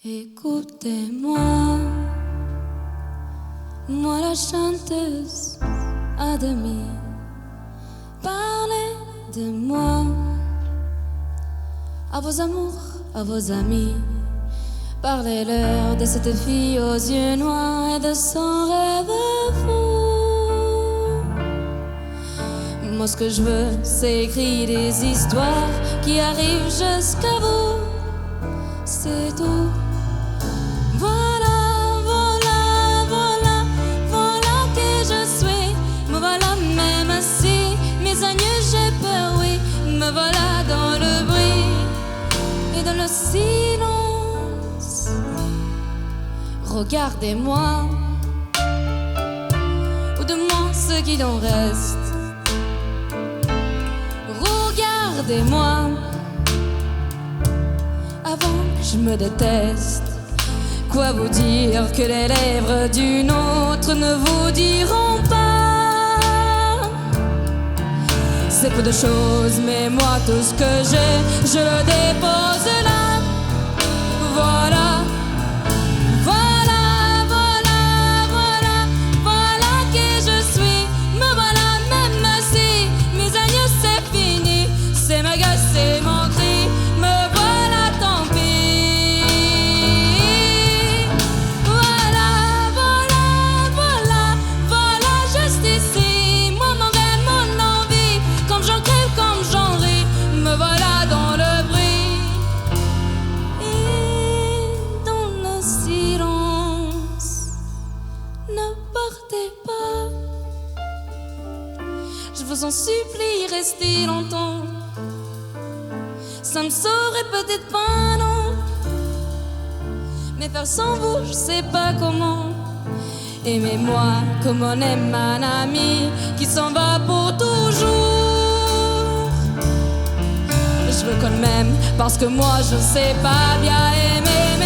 Écoutez-moi, moi la chanteuse à demi. Parlez de moi à vos amours, à vos amis. Parlez-leur de cette fille aux yeux noirs et de son rêve fou. Moi ce que je veux, c'est écrire des histoires qui arrivent jusqu'à vous. C'est tout. Voilà, voilà, voilà, voilà que je suis. Me voilà même si mes aïeux j'ai peur, oui. Me voilà dans le bruit et dans le silence. Regardez-moi, ou de moi ce qu'il en reste. Regardez-moi, avant que je me déteste. Quoi vous dire que les lèvres d'une autre ne vous diront pas? C'est peu de choses, mais moi tout ce que j'ai, je le dépose là. Voilà, voilà, voilà, voilà, voilà que je suis. Me voilà même si mes aïeux c'est fini. C'est ma gueule, c'est mon cri. Me voilà, tant pis. Je vous en supplie, restez longtemps. Ça me saurait peut-être pas, non. Mais faire sans vous, je sais pas comment. Aimez-moi comme on aime un ami qui s'en va pour toujours. Je veux qu'on m'aime parce que moi je sais pas bien aimer.